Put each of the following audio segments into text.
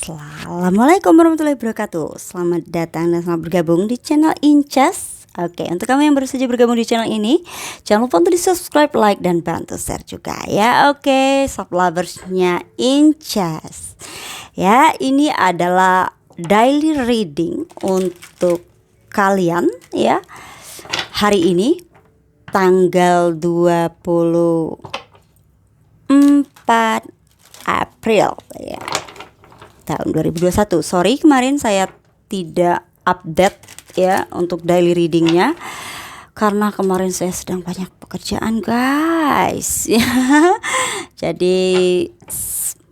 Assalamualaikum warahmatullahi wabarakatuh. Selamat datang dan selamat bergabung di channel Incas. Oke, untuk kamu yang baru saja bergabung di channel ini, jangan lupa untuk di subscribe, like, dan bantu share juga ya. Oke, soft loversnya Incas. Ya, ini adalah daily reading untuk kalian ya. Hari ini tanggal 24 April ya, tahun 2021. Sorry kemarin saya tidak update ya untuk daily readingnya karena kemarin saya sedang banyak pekerjaan guys ya. Jadi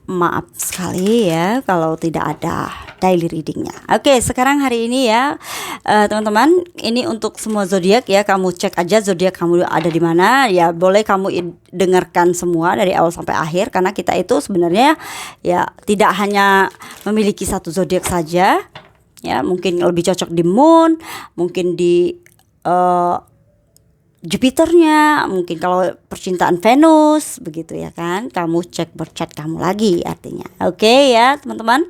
maaf sekali ya kalau tidak ada daily readingnya. Oke, sekarang hari ini ya teman-teman, ini untuk semua zodiak ya. Kamu cek aja zodiak kamu ada di mana ya. Boleh kamu dengarkan semua dari awal sampai akhir karena kita itu sebenarnya ya tidak hanya memiliki satu zodiak saja ya. Mungkin lebih cocok di moon, mungkin di Jupiternya, mungkin kalau percintaan Venus begitu ya kan. Kamu cek berchat kamu lagi artinya. Oke ya teman-teman.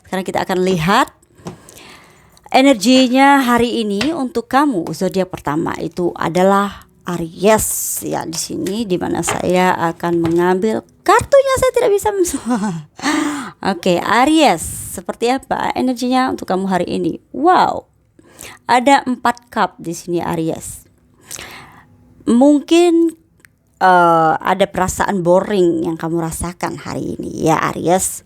Sekarang kita akan lihat energinya hari ini untuk kamu. Zodiak pertama itu adalah Aries ya. Di sini dimana saya akan mengambil kartunya, saya tidak bisa Oke, Aries, seperti apa energinya untuk kamu hari ini? Wow, ada 4 cup di sini Aries. Mungkin ada perasaan boring yang kamu rasakan hari ini ya Aries.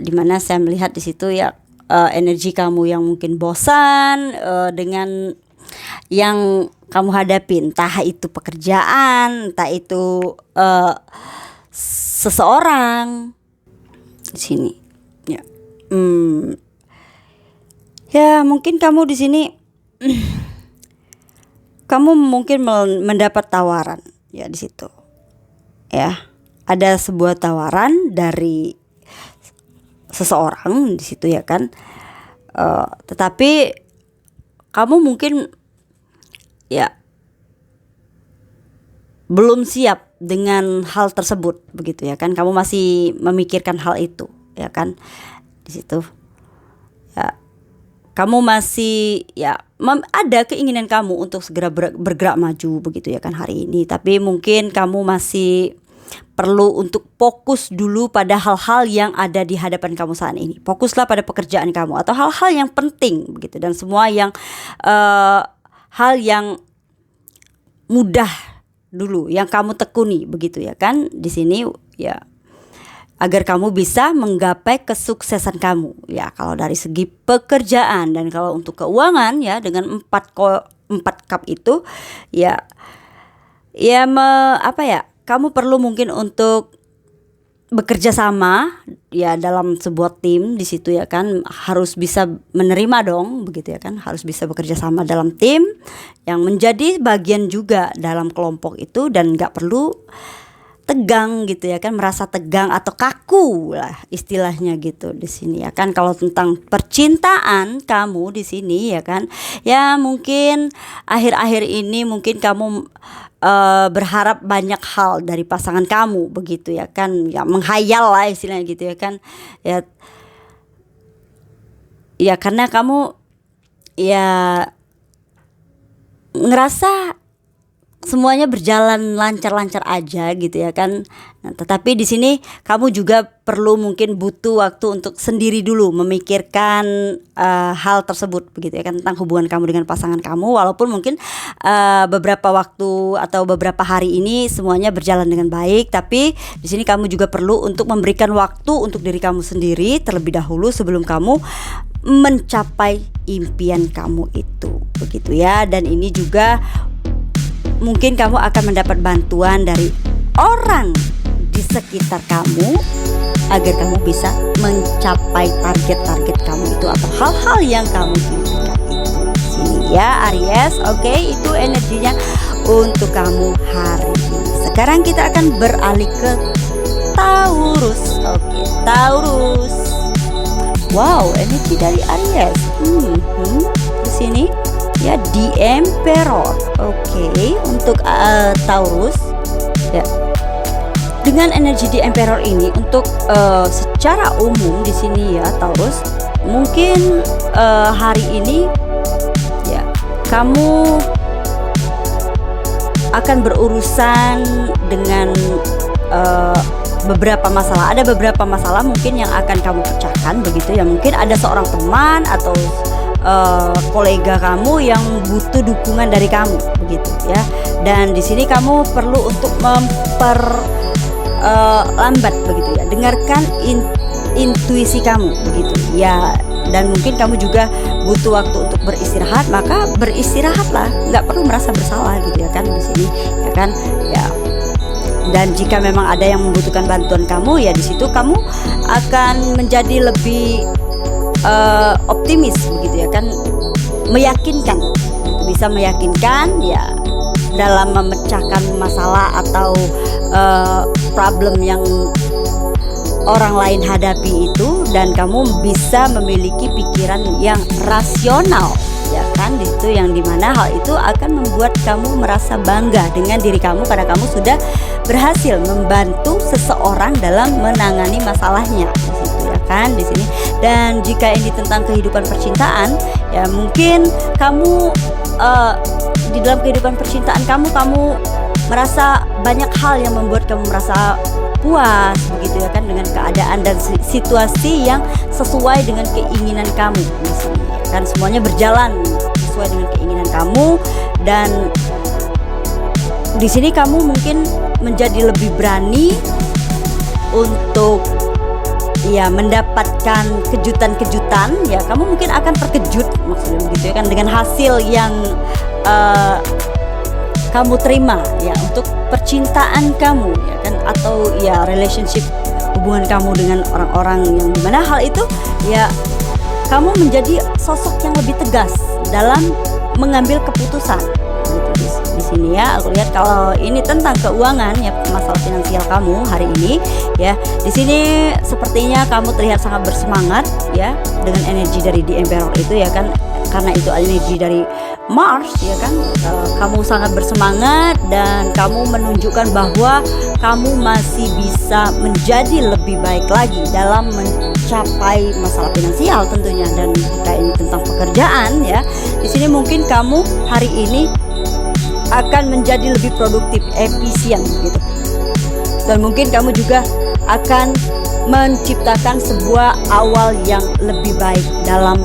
Dimana saya melihat di situ ya energi kamu yang mungkin bosan dengan yang kamu hadapi, entah itu pekerjaan, entah itu seseorang di sini. Ya, ya mungkin kamu di sini. Kamu mungkin mendapat tawaran ya di situ. Ya, ada sebuah tawaran dari seseorang di situ ya kan. Tetapi kamu mungkin ya belum siap dengan hal tersebut begitu ya kan. Kamu masih memikirkan hal itu ya kan di situ. Ya, kamu masih ya ada keinginan kamu untuk segera bergerak maju begitu ya kan hari ini. Tapi mungkin kamu masih perlu untuk fokus dulu pada hal-hal yang ada di hadapan kamu saat ini. Fokuslah pada pekerjaan kamu atau hal-hal yang penting begitu. Dan semua yang hal yang mudah dulu yang kamu tekuni begitu ya kan di sini ya. Agar kamu bisa menggapai kesuksesan kamu ya kalau dari segi pekerjaan. Dan kalau untuk keuangan ya dengan 4 cup itu ya kamu perlu mungkin untuk bekerja sama ya dalam sebuah tim di situ ya kan. Harus bisa menerima dong begitu ya kan, harus bisa bekerja sama dalam tim yang menjadi bagian juga dalam kelompok itu. Dan gak perlu tegang gitu ya kan, merasa tegang atau kaku lah istilahnya gitu di sini ya kan. Kalau tentang percintaan kamu di sini ya kan, ya mungkin akhir-akhir ini mungkin kamu berharap banyak hal dari pasangan kamu begitu ya kan, ya menghayal lah istilahnya gitu ya kan ya. Ya karena kamu ya ngerasa semuanya berjalan lancar-lancar aja gitu ya kan. Nah, tetapi di sini kamu juga perlu mungkin butuh waktu untuk sendiri dulu memikirkan hal tersebut begitu ya kan, tentang hubungan kamu dengan pasangan kamu. Walaupun mungkin beberapa waktu atau beberapa hari ini semuanya berjalan dengan baik, tapi di sini kamu juga perlu untuk memberikan waktu untuk diri kamu sendiri terlebih dahulu sebelum kamu mencapai impian kamu itu begitu ya. Dan ini juga mungkin kamu akan mendapat bantuan dari orang di sekitar kamu agar kamu bisa mencapai target-target kamu itu atau hal-hal yang kamu inginkan itu. Sini ya Aries. Oke, itu energinya untuk kamu hari ini. Sekarang kita akan beralih ke Taurus. Oke, Taurus. Wow, energi dari Aries. Di sini ya The Emperor. Oke, untuk Taurus ya dengan energi di Emperor ini untuk secara umum di sini ya Taurus, mungkin hari ini ya kamu akan berurusan dengan beberapa masalah. Ada beberapa masalah mungkin yang akan kamu pecahkan begitu ya. Mungkin ada seorang teman atau kolega kamu yang butuh dukungan dari kamu begitu ya. Dan di sini kamu perlu untuk lambat begitu ya. Dengarkan intuisi kamu begitu ya. Dan mungkin kamu juga butuh waktu untuk beristirahat, maka beristirahatlah, nggak perlu merasa bersalah gitu ya kan di sini ya kan ya. Dan jika memang ada yang membutuhkan bantuan kamu ya, di situ kamu akan menjadi lebih optimis begitu ya kan, meyakinkan, bisa meyakinkan ya dalam memecahkan masalah atau problem yang orang lain hadapi itu, dan kamu bisa memiliki pikiran yang rasional ya kan, itu yang dimana hal itu akan membuat kamu merasa bangga dengan diri kamu karena kamu sudah berhasil membantu seseorang dalam menangani masalahnya di situ ya kan di sini. Dan jika ini tentang kehidupan percintaan ya, mungkin kamu di dalam kehidupan percintaan kamu merasa banyak hal yang membuat kamu merasa puas begitu ya kan, dengan keadaan dan situasi yang sesuai dengan keinginan kamu di sini kan, semuanya berjalan sesuai dengan keinginan kamu. Dan di sini kamu mungkin menjadi lebih berani untuk ya mendapatkan kejutan-kejutan ya. Kamu mungkin akan terkejut maksudnya begitu ya kan, dengan hasil yang kamu terima ya untuk percintaan kamu ya kan, atau ya relationship, hubungan kamu dengan orang-orang yang dimana hal itu ya kamu menjadi sosok yang lebih tegas dalam mengambil keputusan gitu di sini ya. Aku lihat kalau ini tentang keuangan ya, masalah finansial kamu hari ini ya, di sini sepertinya kamu terlihat sangat bersemangat ya dengan energi dari The Emperor itu ya kan, karena itu energi dari Mars ya kan. Kamu sangat bersemangat dan kamu menunjukkan bahwa kamu masih bisa menjadi lebih baik lagi dalam mencapai masalah finansial tentunya. Dan jika ini tentang pekerjaan ya, di sini mungkin kamu hari ini akan menjadi lebih produktif, efisien gitu. Dan mungkin kamu juga akan menciptakan sebuah awal yang lebih baik dalam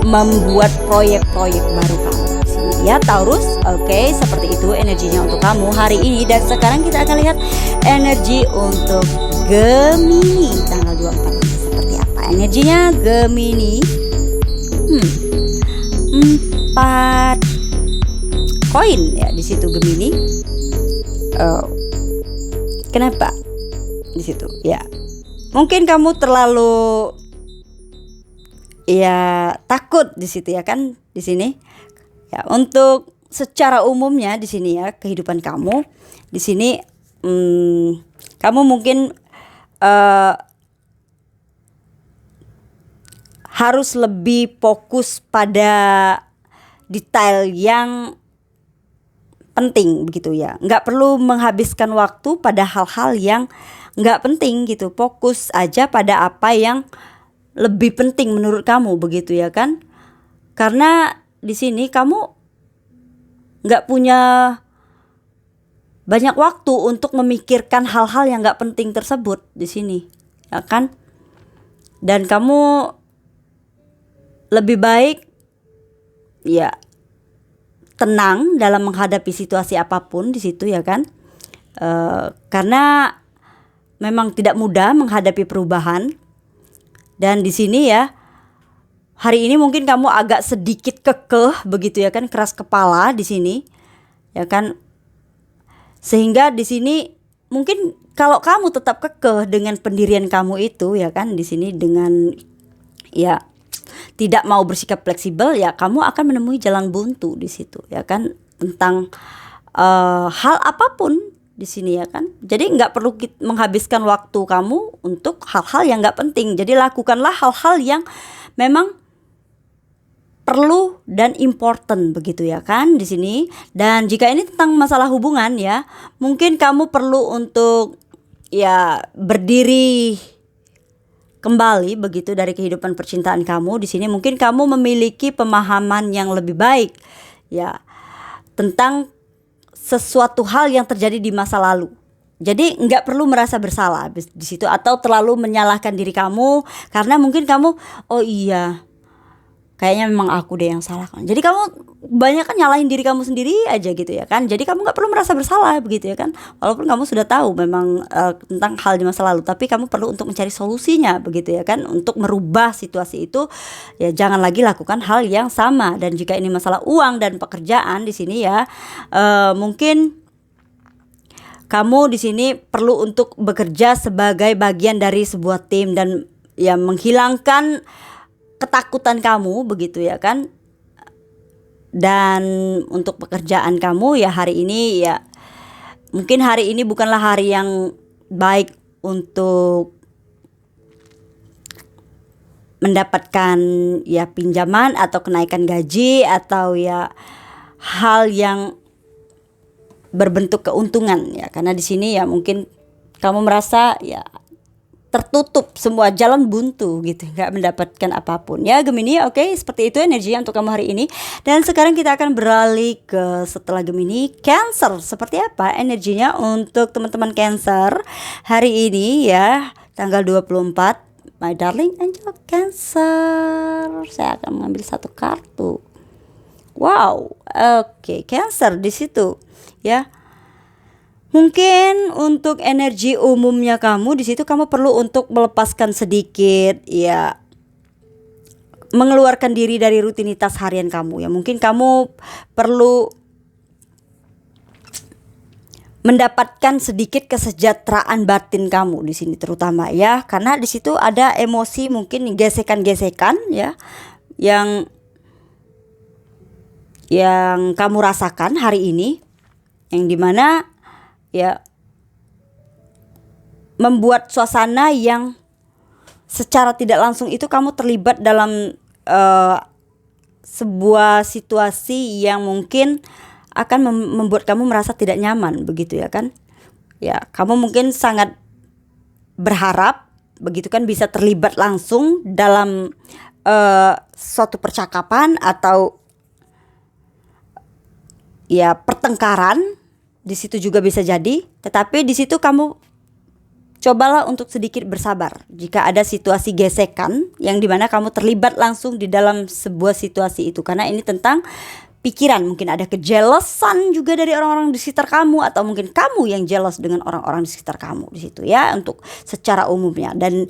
membuat proyek-proyek baru kamu ya Taurus. Oke, seperti itu energinya untuk kamu hari ini. Dan sekarang kita akan lihat energi untuk Gemini tanggal 24 ini seperti apa energinya Gemini. 4 koin ya di situ Gemini. Kenapa di situ ya? Mungkin kamu terlalu ya takut di situ ya kan di sini ya. Untuk secara umumnya di sini ya, kehidupan kamu di sini kamu mungkin harus lebih fokus pada detail yang penting begitu ya, nggak perlu menghabiskan waktu pada hal-hal yang nggak penting gitu. Fokus aja pada apa yang lebih penting menurut kamu begitu ya kan, karena di sini kamu nggak punya banyak waktu untuk memikirkan hal-hal yang nggak penting tersebut di sini ya kan. Dan kamu lebih baik ya tenang dalam menghadapi situasi apapun di situ ya kan, karena memang tidak mudah menghadapi perubahan. Dan di sini ya hari ini mungkin kamu agak sedikit kekeh begitu ya kan, keras kepala di sini ya kan, sehingga di sini mungkin kalau kamu tetap kekeh dengan pendirian kamu itu ya kan, di sini dengan ya tidak mau bersikap fleksibel ya, kamu akan menemui jalan buntu di situ ya kan, tentang hal apapun di sini ya kan. Jadi nggak perlu menghabiskan waktu kamu untuk hal-hal yang nggak penting. Jadi lakukanlah hal-hal yang memang perlu dan important begitu ya kan di sini. Dan jika ini tentang masalah hubungan ya, mungkin kamu perlu untuk ya berdiri kembali begitu dari kehidupan percintaan kamu. Di sini mungkin kamu memiliki pemahaman yang lebih baik ya tentang sesuatu hal yang terjadi di masa lalu. Jadi nggak perlu merasa bersalah di situ atau terlalu menyalahkan diri kamu karena mungkin kamu, oh iya kayaknya memang aku deh yang salah kan. Jadi kamu banyak kan nyalahin diri kamu sendiri aja gitu ya kan. Jadi kamu nggak perlu merasa bersalah begitu ya kan. Walaupun kamu sudah tahu memang tentang hal di masa lalu, tapi kamu perlu untuk mencari solusinya begitu ya kan. Untuk merubah situasi itu ya jangan lagi lakukan hal yang sama. Dan jika ini masalah uang dan pekerjaan di sini ya mungkin kamu di sini perlu untuk bekerja sebagai bagian dari sebuah tim dan ya menghilangkan ketakutan kamu begitu ya kan. Dan untuk pekerjaan kamu ya hari ini ya mungkin hari ini bukanlah hari yang baik untuk mendapatkan ya pinjaman atau kenaikan gaji atau ya hal yang berbentuk keuntungan ya, karena di sini ya mungkin kamu merasa ya tertutup, semua jalan buntu gitu, nggak mendapatkan apapun ya Gemini. Oke, seperti itu energinya untuk kamu hari ini. Dan sekarang kita akan beralih ke setelah Gemini, Cancer. Seperti apa energinya untuk teman-teman Cancer hari ini ya, tanggal 24, my darling angel Cancer. Saya akan mengambil satu kartu. Wow, oke, Cancer di situ ya. Mungkin untuk energi umumnya kamu di situ kamu perlu untuk melepaskan sedikit ya, mengeluarkan diri dari rutinitas harian kamu ya. Mungkin kamu perlu mendapatkan sedikit kesejahteraan batin kamu di sini terutama ya, karena di situ ada emosi mungkin gesekan-gesekan ya yang kamu rasakan hari ini, yang dimana ya membuat suasana yang secara tidak langsung itu kamu terlibat dalam sebuah situasi yang mungkin akan membuat kamu merasa tidak nyaman begitu ya kan. Ya kamu mungkin sangat berharap begitu kan bisa terlibat langsung dalam suatu percakapan atau ya pertengkaran. Di situ juga bisa jadi, tetapi di situ kamu cobalah untuk sedikit bersabar jika ada situasi gesekan yang dimana kamu terlibat langsung di dalam sebuah situasi itu, karena ini tentang pikiran. Mungkin ada kejelesan juga dari orang-orang di sekitar kamu, atau mungkin kamu yang jealous dengan orang-orang di sekitar kamu di situ ya, untuk secara umumnya. Dan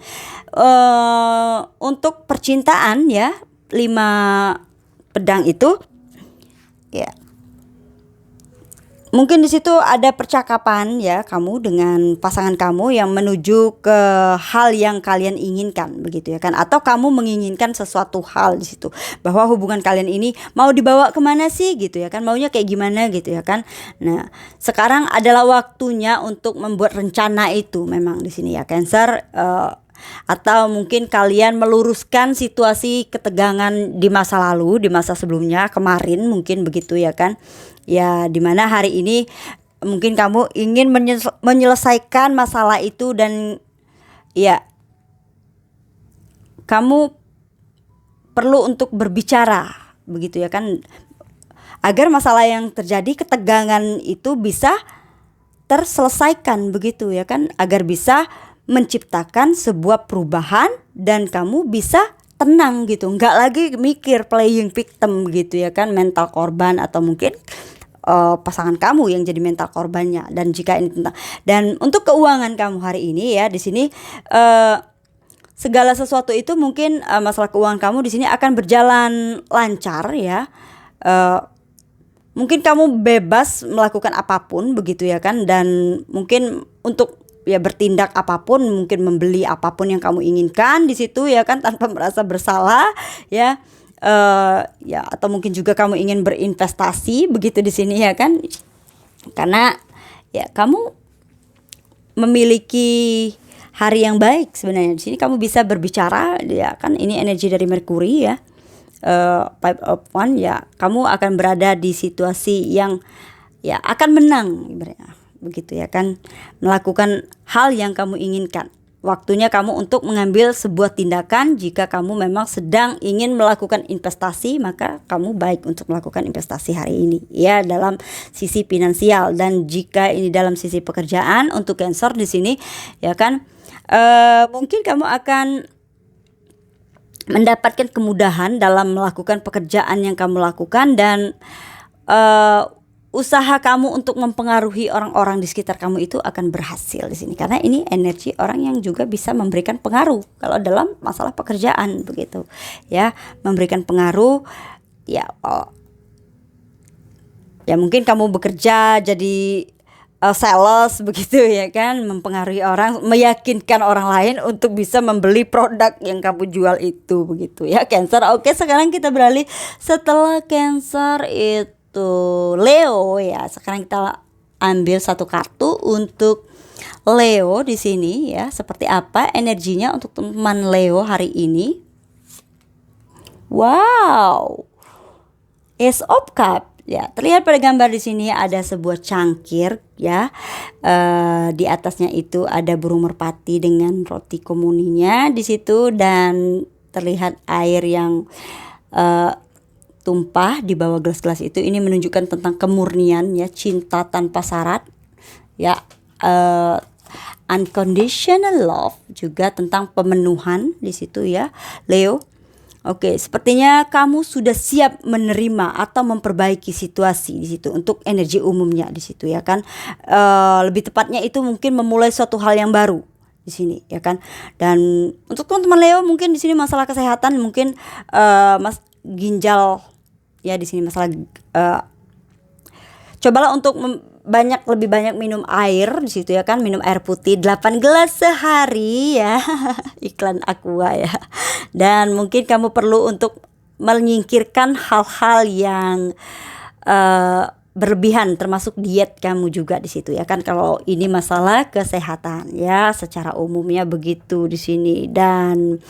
untuk percintaan ya, 5 pedang itu ya mungkin di situ ada percakapan ya kamu dengan pasangan kamu yang menuju ke hal yang kalian inginkan begitu ya kan, atau kamu menginginkan sesuatu hal di situ, bahwa hubungan kalian ini mau dibawa kemana sih gitu ya kan, maunya kayak gimana gitu ya kan. Nah sekarang adalah waktunya untuk membuat rencana itu memang di sini ya Cancer. Atau mungkin kalian meluruskan situasi ketegangan di masa lalu, di masa sebelumnya kemarin mungkin begitu ya kan. Ya dimana hari ini mungkin kamu ingin menyelesaikan masalah itu, dan ya kamu perlu untuk berbicara begitu ya kan, agar masalah yang terjadi, ketegangan itu bisa terselesaikan begitu ya kan, agar bisa menciptakan sebuah perubahan dan kamu bisa tenang gitu, nggak lagi mikir playing victim gitu ya kan, mental korban, atau mungkin pasangan kamu yang jadi mental korbannya. Dan jika ini tentang, dan untuk keuangan kamu hari ini ya, di sini segala sesuatu itu mungkin masalah keuangan kamu di sini akan berjalan lancar ya. Mungkin kamu bebas melakukan apapun begitu ya kan, dan mungkin untuk ya bertindak apapun, mungkin membeli apapun yang kamu inginkan di situ ya kan, tanpa merasa bersalah ya. Ya atau mungkin juga kamu ingin berinvestasi begitu di sini ya kan, karena ya kamu memiliki hari yang baik sebenarnya. Di sini kamu bisa berbicara ya kan, ini energi dari Merkuri ya. 5 of Wands ya, kamu akan berada di situasi yang ya akan menang ibaratnya. begitu ya kan, melakukan hal yang kamu inginkan. Waktunya kamu untuk mengambil sebuah tindakan. Jika kamu memang sedang ingin melakukan investasi, maka kamu baik untuk melakukan investasi hari ini ya, dalam sisi finansial. Dan jika ini dalam sisi pekerjaan, untuk Cancer di sini ya kan, mungkin kamu akan mendapatkan kemudahan dalam melakukan pekerjaan yang kamu lakukan, dan usaha kamu untuk mempengaruhi orang-orang di sekitar kamu itu akan berhasil di sini, karena ini energi orang yang juga bisa memberikan pengaruh kalau dalam masalah pekerjaan begitu ya, memberikan pengaruh ya. Ya mungkin kamu bekerja jadi sales begitu ya kan, mempengaruhi orang, meyakinkan orang lain untuk bisa membeli produk yang kamu jual itu begitu ya Cancer. Oke, sekarang kita beralih setelah Cancer itu Leo ya. Sekarang kita ambil satu kartu untuk Leo di sini ya. Seperti apa energinya untuk teman Leo hari ini? Wow. Ace of Cup ya. Terlihat pada gambar di sini ada sebuah cangkir ya. Di atasnya itu ada burung merpati dengan roti komuninya di situ, dan terlihat air yang tumpah di bawah gelas-gelas itu. Ini menunjukkan tentang kemurnian ya, cinta tanpa syarat ya, unconditional love, juga tentang pemenuhan di situ ya Leo. Oke, sepertinya kamu sudah siap menerima atau memperbaiki situasi di situ untuk energi umumnya di situ ya kan. Lebih tepatnya itu mungkin memulai suatu hal yang baru di sini ya kan. Dan untuk teman-teman Leo mungkin di sini masalah kesehatan, mungkin ginjal ya di sini masalah. Cobalah untuk lebih banyak minum air di situ ya kan, minum air putih 8 gelas sehari ya. Iklan Aqua ya. Dan mungkin kamu perlu untuk menyingkirkan hal-hal yang berlebihan, termasuk diet kamu juga di situ ya kan, kalau ini masalah kesehatan ya, secara umumnya begitu di sini. Dan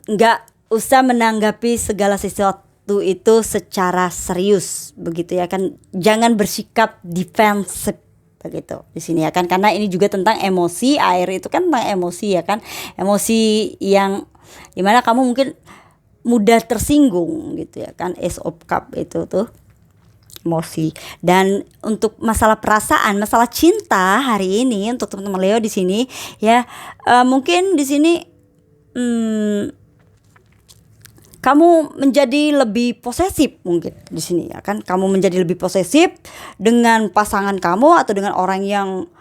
nggak usah menanggapi segala sesuatu itu secara serius begitu ya kan, jangan bersikap defensif begitu di sini ya kan, karena ini juga tentang emosi. Air itu kan tentang emosi ya kan, emosi yang dimana kamu mungkin mudah tersinggung gitu ya kan. Ace of Cup itu tuh emosi. Dan untuk masalah perasaan, masalah cinta hari ini untuk teman-teman Leo di sini ya, mungkin di sini kamu menjadi lebih posesif mungkin di sini ya kan. Kamu menjadi lebih posesif dengan pasangan kamu atau dengan orang yang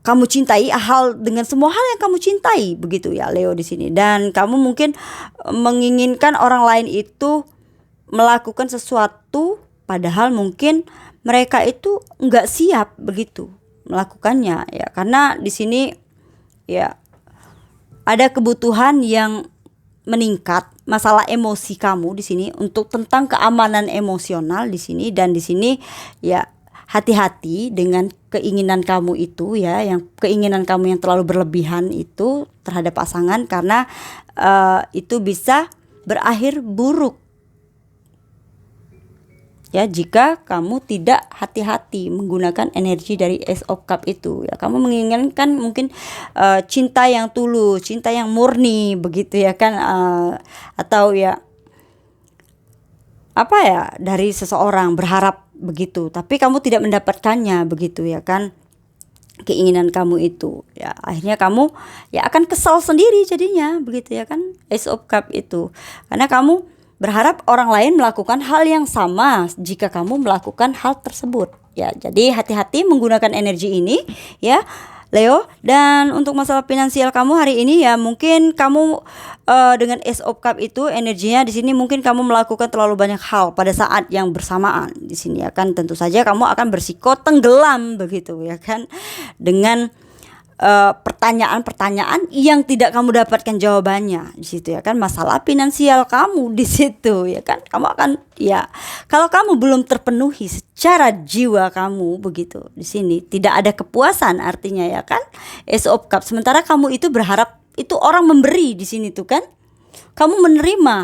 kamu cintai, dengan semua hal yang kamu cintai begitu ya Leo di sini. Dan kamu mungkin menginginkan orang lain itu melakukan sesuatu padahal mungkin mereka itu enggak siap begitu melakukannya ya, karena di sini ya ada kebutuhan yang meningkat, masalah emosi kamu di sini untuk tentang keamanan emosional di sini. Dan di sini ya hati-hati dengan keinginan kamu itu ya, yang keinginan kamu yang terlalu berlebihan itu terhadap pasangan, karena itu bisa berakhir buruk ya jika kamu tidak hati-hati menggunakan energi dari Ace of Cup itu ya. Kamu menginginkan mungkin cinta yang tulus, cinta yang murni begitu ya kan, atau ya apa ya, dari seseorang, berharap begitu, tapi kamu tidak mendapatkannya begitu ya kan, keinginan kamu itu ya. Akhirnya kamu ya akan kesal sendiri jadinya begitu ya kan, Ace of Cup itu, karena kamu berharap orang lain melakukan hal yang sama jika kamu melakukan hal tersebut ya. Jadi hati-hati menggunakan energi ini ya Leo. Dan untuk masalah finansial kamu hari ini ya, mungkin kamu dengan Ace of Cup itu energinya di sini, mungkin kamu melakukan terlalu banyak hal pada saat yang bersamaan di sini ya kan. Tentu saja kamu akan bersiko tenggelam begitu ya kan, dengan pertanyaan-pertanyaan yang tidak kamu dapatkan jawabannya di situ ya kan. Masalah finansial kamu di situ ya kan, kamu akan ya, kalau kamu belum terpenuhi secara jiwa kamu begitu di sini, tidak ada kepuasan artinya ya kan, Ace of Cup. Sementara kamu itu berharap itu orang memberi di sini tuh kan, kamu menerima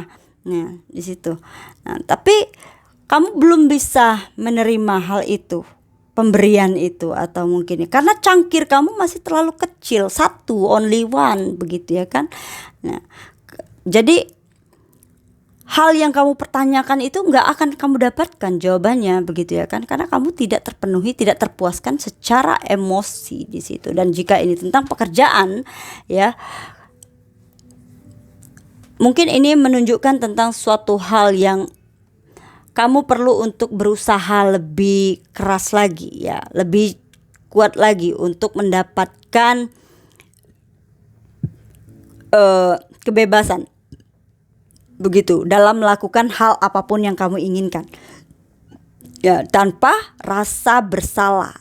nah di situ. Nah, tapi kamu belum bisa menerima hal itu pemberian itu, atau mungkin karena cangkir kamu masih terlalu kecil, satu, only one, begitu ya kan. Nah, jadi hal yang kamu pertanyakan itu nggak akan kamu dapatkan jawabannya, begitu ya kan, karena kamu tidak terpenuhi, tidak terpuaskan secara emosi di situ. Dan jika ini tentang pekerjaan ya, mungkin ini menunjukkan tentang suatu hal yang kamu perlu untuk berusaha lebih keras lagi ya, lebih kuat lagi untuk mendapatkan kebebasan, begitu, dalam melakukan hal apapun yang kamu inginkan ya, tanpa rasa bersalah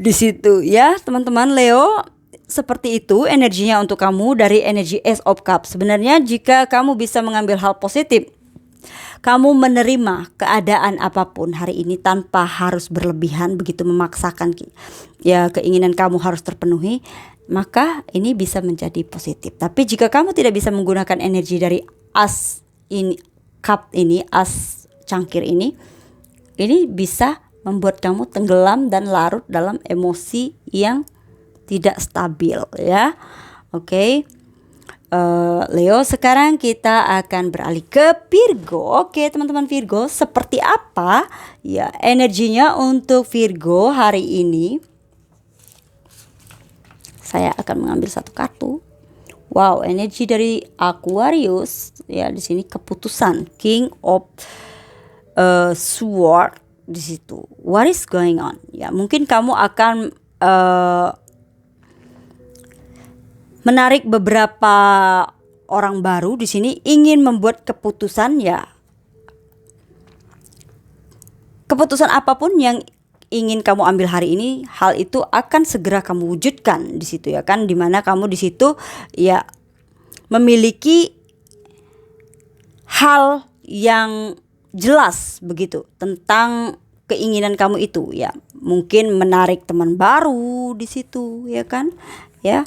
di situ ya teman-teman Leo. Seperti itu energinya untuk kamu dari energi Ace of Cups. Sebenarnya jika kamu bisa mengambil hal positif, kamu menerima keadaan apapun hari ini tanpa harus berlebihan, begitu memaksakan ya keinginan kamu harus terpenuhi, maka ini bisa menjadi positif. Tapi jika kamu tidak bisa menggunakan energi dari as ini, cup ini, as cangkir ini bisa membuat kamu tenggelam dan larut dalam emosi yang tidak stabil ya. Oke. Leo, sekarang kita akan beralih ke Virgo. Oke teman-teman Virgo, seperti apa ya energinya untuk Virgo hari ini? Saya akan mengambil satu kartu. Wow, energi dari Aquarius ya, di sini keputusan, King of Sword di situ. What is going on? Ya, mungkin kamu akan menarik beberapa orang baru di sini, ingin membuat keputusan ya. Keputusan apapun yang ingin kamu ambil hari ini, hal itu akan segera kamu wujudkan di situ ya kan, dimana kamu di situ ya memiliki hal yang jelas begitu tentang keinginan kamu itu ya. Mungkin menarik teman baru di situ ya kan ya,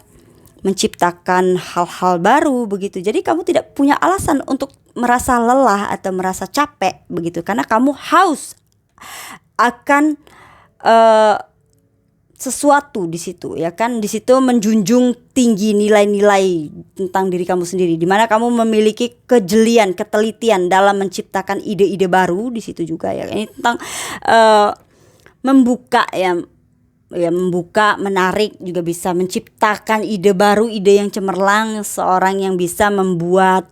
menciptakan hal-hal baru begitu. Jadi kamu tidak punya alasan untuk merasa lelah atau merasa capek begitu, karena kamu haus akan sesuatu di situ ya kan. Di situ menjunjung tinggi nilai-nilai tentang diri kamu sendiri, di mana kamu memiliki kejelian, ketelitian dalam menciptakan ide-ide baru di situ juga ya. Ini tentang membuka ya, membuka, menarik, juga bisa menciptakan ide baru, ide yang cemerlang, seorang yang bisa membuat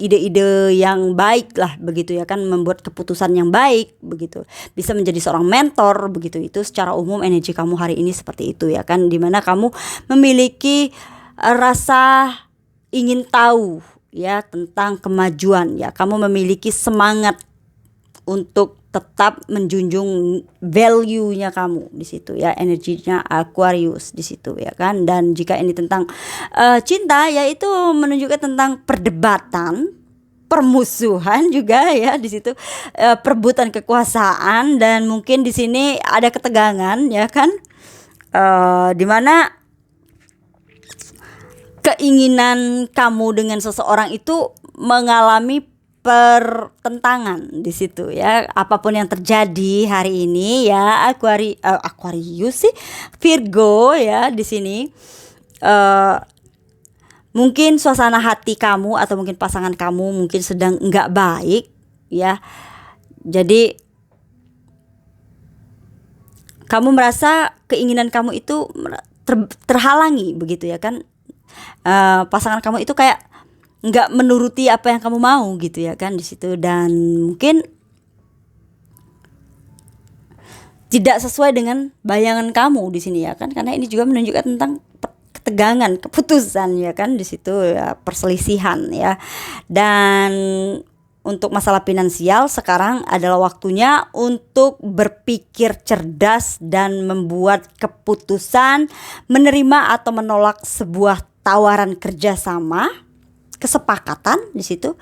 ide-ide yang baik lah begitu ya kan, membuat keputusan yang baik begitu, bisa menjadi seorang mentor begitu. Itu secara umum energi kamu hari ini seperti itu ya kan, dimana kamu memiliki rasa ingin tahu ya tentang kemajuan ya, kamu memiliki semangat untuk tetap menjunjung value-nya kamu di situ ya, energinya Aquarius di situ ya kan. Dan jika ini tentang cinta, yaitu menunjukkan tentang perdebatan, permusuhan juga ya di situ, perebutan kekuasaan, dan mungkin di sini ada ketegangan ya kan, dimana keinginan kamu dengan seseorang itu mengalami pertentangan di situ ya. Apapun yang terjadi hari ini ya, Aquarius sih, Virgo ya di sini, mungkin suasana hati kamu atau mungkin pasangan kamu mungkin sedang nggak baik ya. Jadi kamu merasa keinginan kamu itu terhalangi begitu ya kan. Pasangan kamu itu kayak nggak menuruti apa yang kamu mau gitu ya kan di situ, dan mungkin tidak sesuai dengan bayangan kamu di sini ya kan, karena ini juga menunjukkan tentang ketegangan, keputusan ya kan di situ ya, perselisihan ya. Dan untuk masalah finansial, sekarang adalah waktunya untuk berpikir cerdas dan membuat keputusan, menerima atau menolak sebuah tawaran kerjasama, kesepakatan di situ.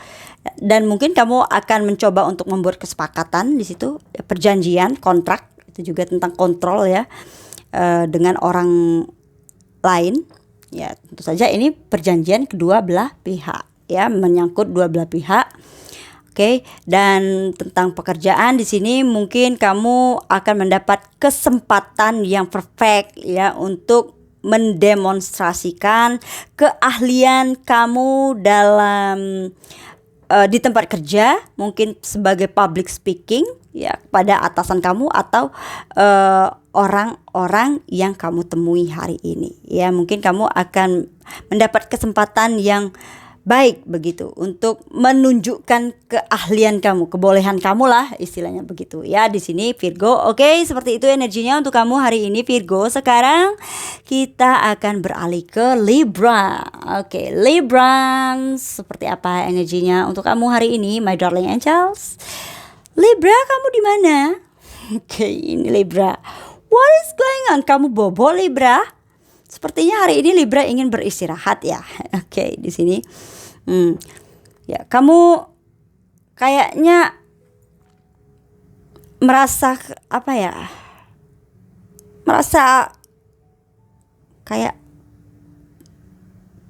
Dan mungkin kamu akan mencoba untuk membuat kesepakatan di situ, perjanjian, kontrak, itu juga tentang kontrol ya, dengan orang lain ya. Tentu saja ini perjanjian kedua belah pihak ya, menyangkut dua belah pihak. Oke, dan tentang pekerjaan di sini mungkin kamu akan mendapat kesempatan yang perfect ya untuk mendemonstrasikan keahlian kamu dalam di tempat kerja, mungkin sebagai public speaking ya pada atasan kamu atau orang-orang yang kamu temui hari ini. Ya, mungkin kamu akan mendapat kesempatan yang baik begitu untuk menunjukkan keahlian kamu, kebolehan kamu lah istilahnya begitu ya di sini Virgo. Oke, seperti itu energinya untuk kamu hari ini Virgo. Sekarang kita akan beralih ke Libra. Oke, Libra, seperti apa energinya untuk kamu hari ini my darling angels? Libra, kamu di mana? Oke, ini Libra. What is going on? Kamu bobo Libra? Sepertinya hari ini Libra ingin beristirahat ya. Oke, di sini. Ya, kamu kayaknya merasa apa ya? Merasa kayak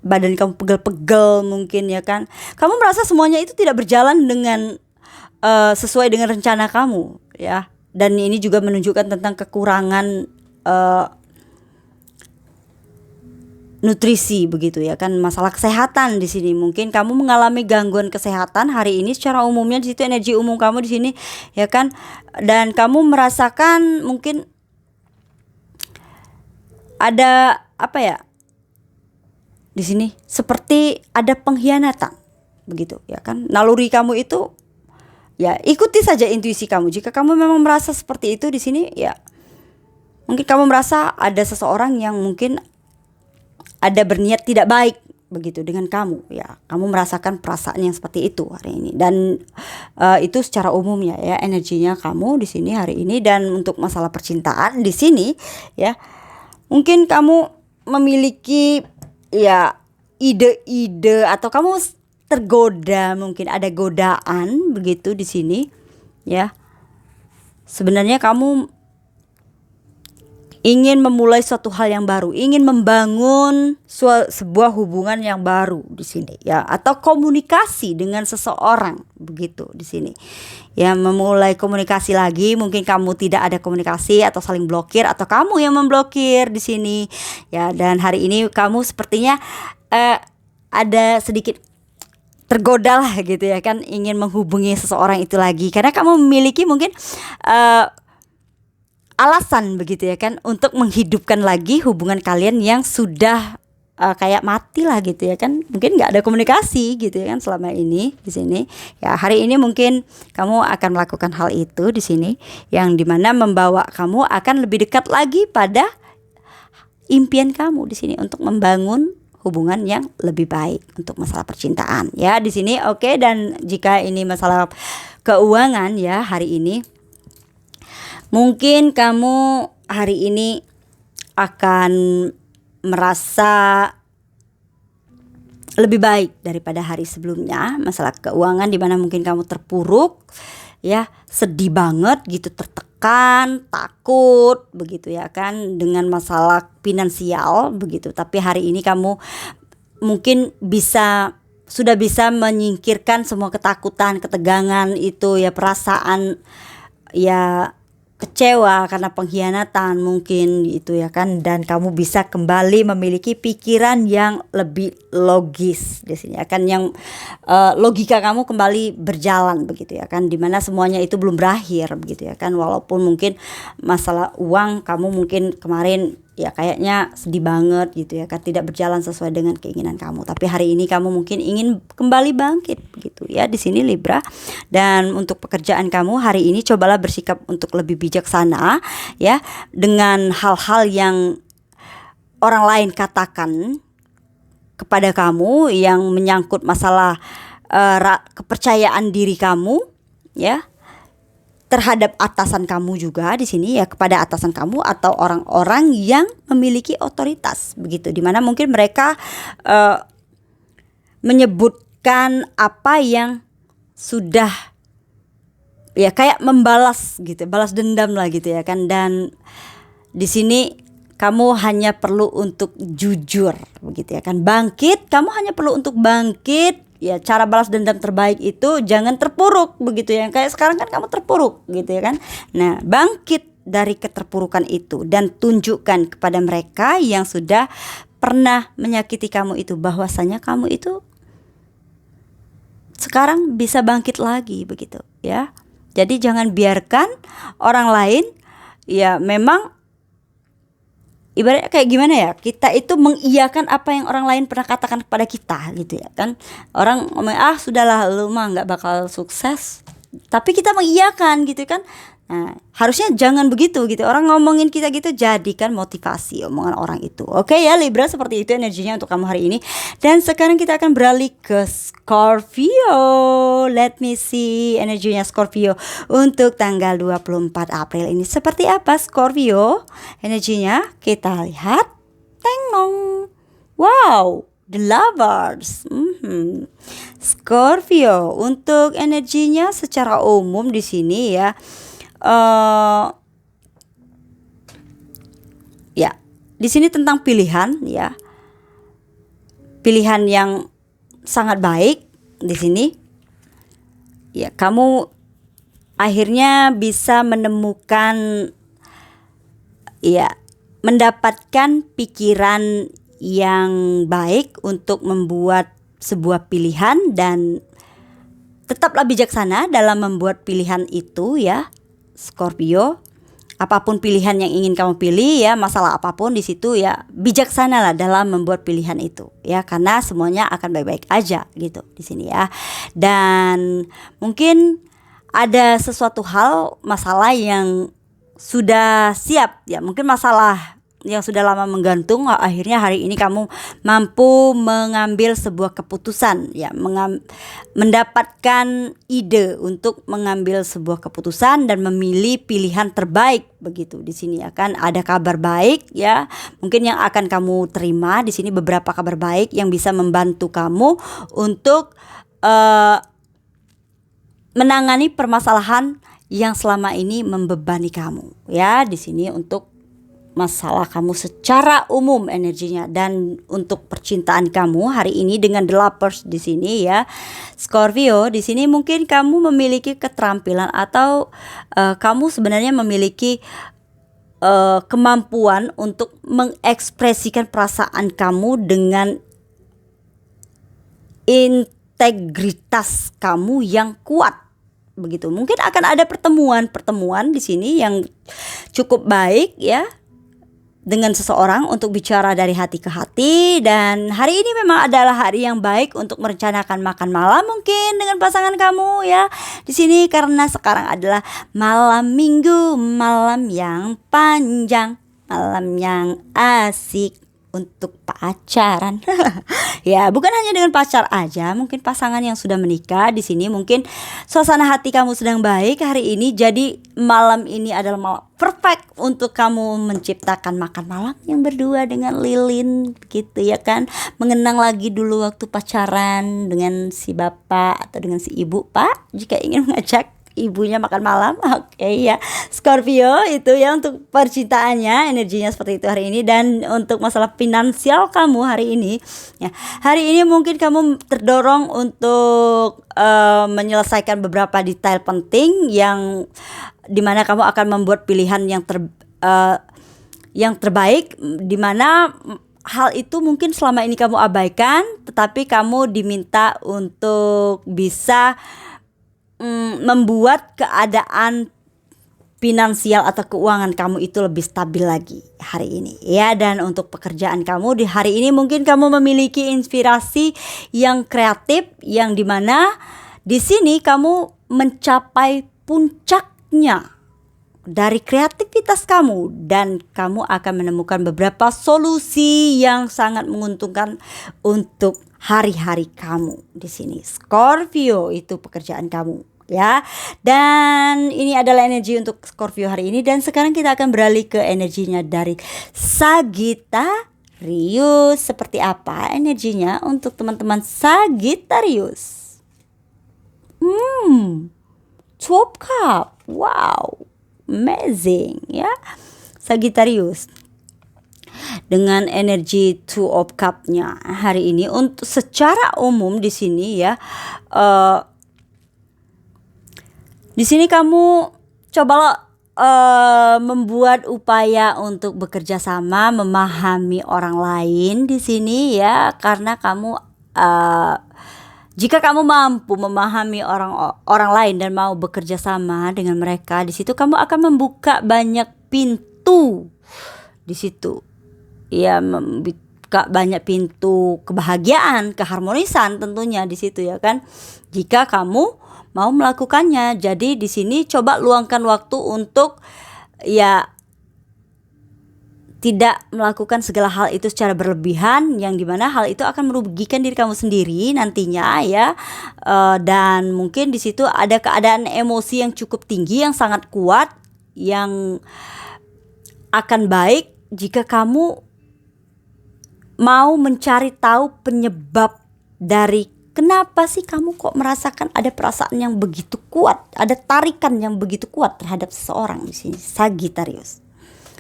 badan kamu pegel-pegel mungkin ya kan. Kamu merasa semuanya itu tidak berjalan dengan sesuai dengan rencana kamu ya. Dan ini juga menunjukkan tentang kekurangan nutrisi begitu ya kan, masalah kesehatan di sini. Mungkin kamu mengalami gangguan kesehatan hari ini secara umumnya di situ energi umum kamu di sini ya kan, dan kamu merasakan mungkin ada apa ya di sini seperti ada pengkhianatan begitu ya kan. Naluri kamu itu ya ikuti saja intuisi kamu. Jika kamu memang merasa seperti itu di sini ya mungkin kamu merasa ada seseorang yang mungkin ada berniat tidak baik begitu dengan kamu ya. Kamu merasakan perasaan yang seperti itu hari ini dan itu secara umumnya ya energinya kamu di sini hari ini. Dan untuk masalah percintaan di sini ya mungkin kamu memiliki ya ide-ide atau kamu tergoda, mungkin ada godaan begitu di sini ya. Sebenarnya kamu ingin memulai suatu hal yang baru, ingin membangun sebuah hubungan yang baru di sini ya, atau komunikasi dengan seseorang begitu di sini. Ya, memulai komunikasi lagi, mungkin kamu tidak ada komunikasi atau saling blokir atau kamu yang memblokir di sini. Ya, dan hari ini kamu sepertinya ada sedikit tergoda lah gitu ya kan, ingin menghubungi seseorang itu lagi karena kamu memiliki mungkin alasan begitu ya kan untuk menghidupkan lagi hubungan kalian yang sudah kayak mati lah gitu ya kan. Mungkin nggak ada komunikasi gitu ya kan selama ini di sini. Ya, hari ini mungkin kamu akan melakukan hal itu di sini yang dimana membawa kamu akan lebih dekat lagi pada impian kamu di sini untuk membangun hubungan yang lebih baik untuk masalah percintaan ya di sini. Oke, dan jika ini masalah keuangan ya hari ini mungkin kamu hari ini akan merasa lebih baik daripada hari sebelumnya. Masalah keuangan di mana mungkin kamu terpuruk ya, sedih banget gitu, tertekan, takut begitu ya kan dengan masalah finansial begitu. Tapi hari ini kamu mungkin sudah bisa menyingkirkan semua ketakutan, ketegangan itu ya, perasaan ya kecewa karena pengkhianatan mungkin gitu ya kan, dan kamu bisa kembali memiliki pikiran yang lebih logis di sini akan yang logika kamu kembali berjalan begitu ya kan, dimana semuanya itu belum berakhir begitu ya kan. Walaupun mungkin masalah uang kamu mungkin kemarin ya kayaknya sedih banget gitu ya kan, tidak berjalan sesuai dengan keinginan kamu, tapi hari ini kamu mungkin ingin kembali bangkit gitu ya di sini Libra. Dan untuk pekerjaan kamu hari ini cobalah bersikap untuk lebih bijaksana ya dengan hal-hal yang orang lain katakan kepada kamu yang menyangkut masalah kepercayaan diri kamu ya terhadap atasan kamu juga di sini ya, kepada atasan kamu atau orang-orang yang memiliki otoritas begitu, dimana mungkin mereka menyebutkan apa yang sudah ya kayak membalas gitu, balas dendam lah gitu ya kan. Dan di sini kamu hanya perlu untuk jujur begitu ya kan, bangkit, kamu hanya perlu untuk bangkit ya cara balas dendam terbaik itu jangan terpuruk begitu ya. Kayak sekarang kan kamu terpuruk gitu ya kan. Nah, bangkit dari keterpurukan itu dan tunjukkan kepada mereka yang sudah pernah menyakiti kamu itu bahwasanya kamu itu sekarang bisa bangkit lagi begitu ya. Jadi jangan biarkan orang lain, ya memang ibaratnya kayak gimana ya, kita itu mengiyakan apa yang orang lain pernah katakan kepada kita gitu ya kan. Orang ngomong sudahlah lu mah nggak bakal sukses, tapi kita mengiyakan gitu kan. Nah, harusnya jangan begitu gitu. Orang ngomongin kita gitu, jadikan motivasi omongan orang itu. Oke ya Libra, seperti itu energinya untuk kamu hari ini. Dan sekarang kita akan beralih ke Scorpio. Let me see energinya Scorpio untuk tanggal 24 April ini seperti apa Scorpio. Energinya kita lihat. Tengong. Wow, the lovers. Scorpio untuk energinya secara umum di sini ya. Ya, di sini tentang pilihan ya. Pilihan yang sangat baik di sini. Ya, kamu akhirnya bisa menemukan ya, mendapatkan pikiran yang baik untuk membuat sebuah pilihan dan tetaplah bijaksana dalam membuat pilihan itu ya. Scorpio, apapun pilihan yang ingin kamu pilih ya, masalah apapun di situ ya, bijaksana lah dalam membuat pilihan itu ya, karena semuanya akan baik-baik aja gitu di sini ya. Dan mungkin ada sesuatu hal, masalah yang sudah siap ya, mungkin masalah yang sudah lama menggantung, akhirnya hari ini kamu mampu mengambil sebuah keputusan ya, mendapatkan ide untuk mengambil sebuah keputusan dan memilih pilihan terbaik begitu. Di sini akan ada kabar baik ya, mungkin yang akan kamu terima di sini, beberapa kabar baik yang bisa membantu kamu untuk menangani permasalahan yang selama ini membebani kamu ya. Di sini untuk masalah kamu secara umum energinya. Dan untuk percintaan kamu hari ini dengan The Lovers di sini ya, Scorpio, di sini mungkin kamu memiliki keterampilan atau kamu sebenarnya memiliki kemampuan untuk mengekspresikan perasaan kamu dengan integritas kamu yang kuat begitu. Mungkin akan ada pertemuan di sini yang cukup baik ya, dengan seseorang untuk bicara dari hati ke hati. Dan hari ini memang adalah hari yang baik untuk merencanakan makan malam mungkin dengan pasangan kamu ya. Di sini karena sekarang adalah malam Minggu, malam yang panjang, malam yang asik untuk pacaran. Ya, bukan hanya dengan pacar aja, mungkin pasangan yang sudah menikah di sini mungkin suasana hati kamu sedang baik hari ini. Jadi malam ini adalah malam perfect untuk kamu menciptakan makan malam yang berdua dengan lilin gitu ya kan. Mengenang lagi dulu waktu pacaran dengan si bapak atau dengan si ibu, Pak, jika ingin mengajak ibunya makan malam. Oke ya, Scorpio itu ya untuk percintaannya, energinya seperti itu hari ini. Dan untuk masalah finansial kamu hari ini ya, hari ini mungkin kamu terdorong untuk menyelesaikan beberapa detail penting yang dimana kamu akan membuat pilihan yang terbaik, dimana hal itu mungkin selama ini kamu abaikan, tetapi kamu diminta untuk bisa membuat keadaan finansial atau keuangan kamu itu lebih stabil lagi hari ini ya. Dan untuk pekerjaan kamu di hari ini mungkin kamu memiliki inspirasi yang kreatif, yang dimana di sini kamu mencapai puncaknya dari kreativitas kamu, dan kamu akan menemukan beberapa solusi yang sangat menguntungkan untuk hari-hari kamu di sini. Scorpio itu pekerjaan kamu ya. Dan ini adalah energi untuk Scorpio hari ini. Dan sekarang kita akan beralih ke energinya dari Sagittarius. Seperti apa energinya untuk teman-teman Sagittarius? 12 cup. Wow, amazing ya Sagittarius. dengan energi Two of Cup-nya hari ini. Untuk secara umum di sini ya, di sini kamu cobalah membuat upaya untuk bekerja sama, memahami orang lain di sini ya, karena kamu jika kamu mampu memahami orang lain dan mau bekerja sama dengan mereka, di situ kamu akan membuka banyak pintu di situ. Ya, membuka banyak pintu kebahagiaan, keharmonisan tentunya di situ ya kan. Jika kamu mau melakukannya. Jadi di sini coba luangkan waktu untuk ya tidak melakukan segala hal itu secara berlebihan, yang dimana hal itu akan merugikan diri kamu sendiri nantinya ya. Dan mungkin di situ ada keadaan emosi yang cukup tinggi, yang sangat kuat, yang akan baik jika kamu mau mencari tahu penyebab dari kenapa sih kamu kok merasakan ada perasaan yang begitu kuat, ada tarikan yang begitu kuat terhadap seseorang di sini, Sagittarius.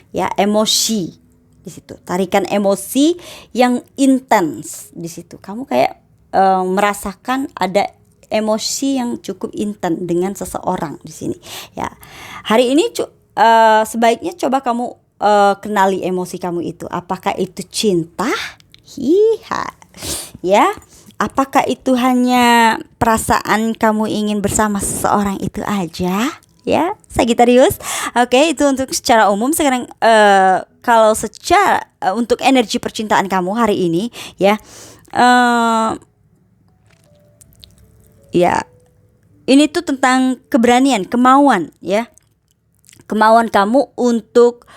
Ya, emosi di situ, tarikan emosi yang intens di situ. Kamu kayak merasakan ada emosi yang cukup intens dengan seseorang di sini. Ya, hari ini sebaiknya coba kamu kenali emosi kamu itu. Apakah itu cinta? Ya, apakah itu hanya perasaan kamu ingin bersama seseorang itu aja? Ya, Sagittarius. Oke, itu untuk secara umum. Sekarang kalau secara untuk energi percintaan kamu hari ini ya, ya ini tuh tentang keberanian, kemauan ya, kemauan kamu untuk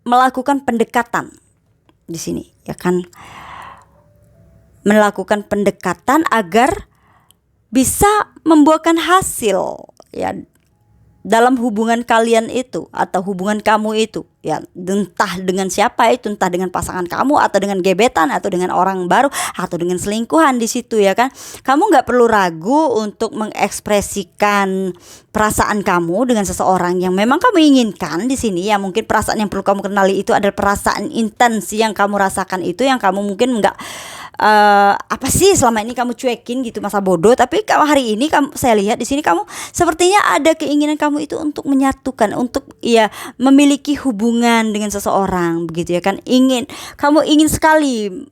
melakukan pendekatan di sini ya kan, melakukan pendekatan agar bisa membuahkan hasil ya dalam hubungan kalian itu atau hubungan kamu itu ya, entah dengan siapa itu, entah dengan pasangan kamu atau dengan gebetan atau dengan orang baru atau dengan selingkuhan di situ ya kan. Kamu nggak perlu ragu untuk mengekspresikan perasaan kamu dengan seseorang yang memang kamu inginkan di sini ya. Mungkin perasaan yang perlu kamu kenali itu adalah perasaan intens yang kamu rasakan itu, yang kamu mungkin nggak apa sih selama ini kamu cuekin gitu, masa bodoh. Tapi kalau hari ini saya lihat di sini kamu sepertinya ada keinginan kamu itu untuk menyatukan, untuk ya memiliki hubungan dengan seseorang begitu ya kan. Kamu ingin sekali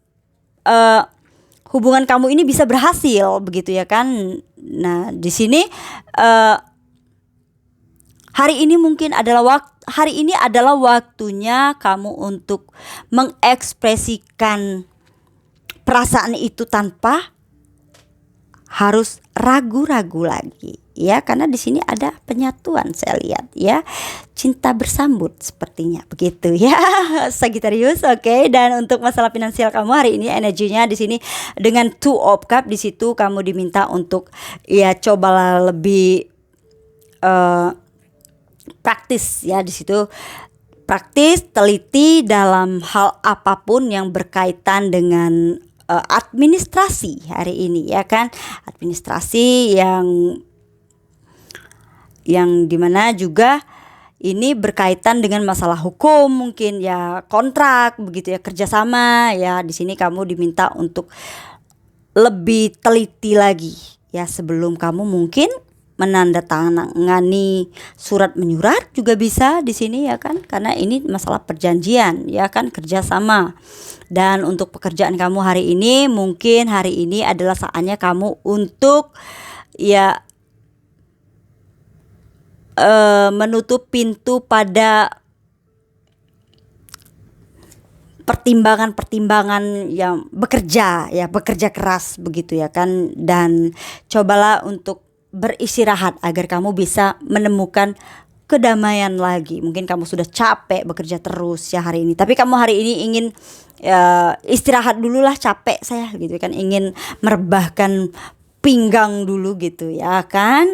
hubungan kamu ini bisa berhasil begitu ya kan. Nah di sini hari ini adalah waktunya kamu untuk mengekspresikan perasaan itu tanpa harus ragu-ragu lagi ya, karena di sini ada penyatuan saya lihat ya, cinta bersambut sepertinya begitu ya Sagittarius. Oke, dan untuk masalah finansial kamu hari ini energinya di sini dengan Two of Cup, di situ kamu diminta untuk ya cobalah lebih praktis ya di situ. Praktis, teliti dalam hal apapun yang berkaitan dengan administrasi hari ini ya kan. Administrasi yang dimana juga ini berkaitan dengan masalah hukum, mungkin ya kontrak begitu ya, kerjasama ya. Di sini kamu diminta untuk lebih teliti lagi ya sebelum kamu mungkin menandatangani surat menyurat juga bisa di sini ya kan, karena ini masalah perjanjian ya kan, kerjasama. Dan untuk pekerjaan kamu hari ini, mungkin hari ini adalah saatnya kamu untuk ya menutup pintu pada pertimbangan-pertimbangan yang bekerja keras begitu ya kan. Dan cobalah untuk beristirahat agar kamu bisa menemukan kedamaian lagi. Mungkin kamu sudah capek bekerja terus ya hari ini, tapi kamu hari ini ingin istirahat dulu lah, capek saya gitu kan, ingin merebahkan pinggang dulu gitu ya kan,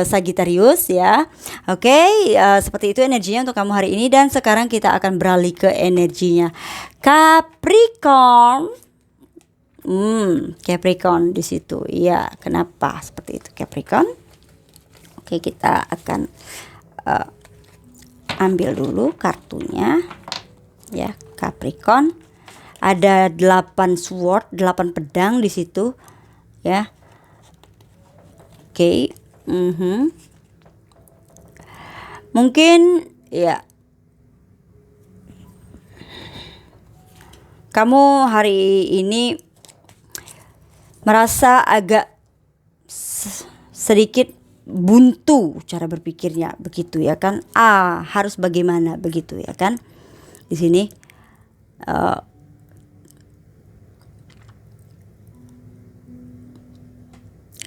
Sagittarius ya. Oke, seperti itu energinya untuk kamu hari ini. Dan sekarang kita akan beralih ke energinya Capricorn. Capricorn di situ ya. Kenapa seperti itu Capricorn? Oke, kita akan ambil dulu kartunya ya, Capricorn. Ada 8 sword, 8 pedang di situ, ya. Oke. Mungkin ya kamu hari ini merasa agak sedikit buntu cara berpikirnya begitu ya kan. Harus bagaimana begitu ya kan. Di sini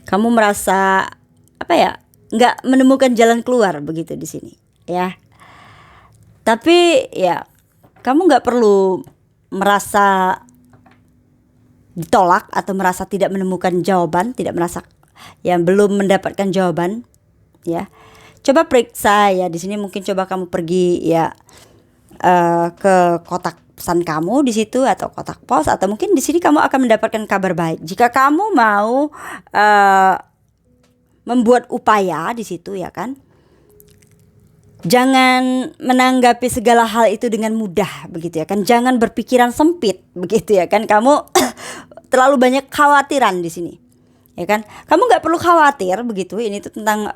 kamu merasa apa ya, nggak menemukan jalan keluar begitu di sini ya. Tapi ya kamu nggak perlu merasa ditolak atau merasa tidak menemukan jawaban, tidak merasa yang belum mendapatkan jawaban ya. Coba periksa ya di sini, mungkin coba kamu pergi ya ke kotak pesan kamu di situ atau kotak pos, atau mungkin di sini kamu akan mendapatkan kabar baik. Jika kamu mau membuat upaya di situ ya kan. Jangan menanggapi segala hal itu dengan mudah begitu ya kan. Jangan berpikiran sempit begitu ya kan. Kamu terlalu banyak khawatiran di sini. Ya kan? Kamu nggak perlu khawatir begitu. Ini tuh tentang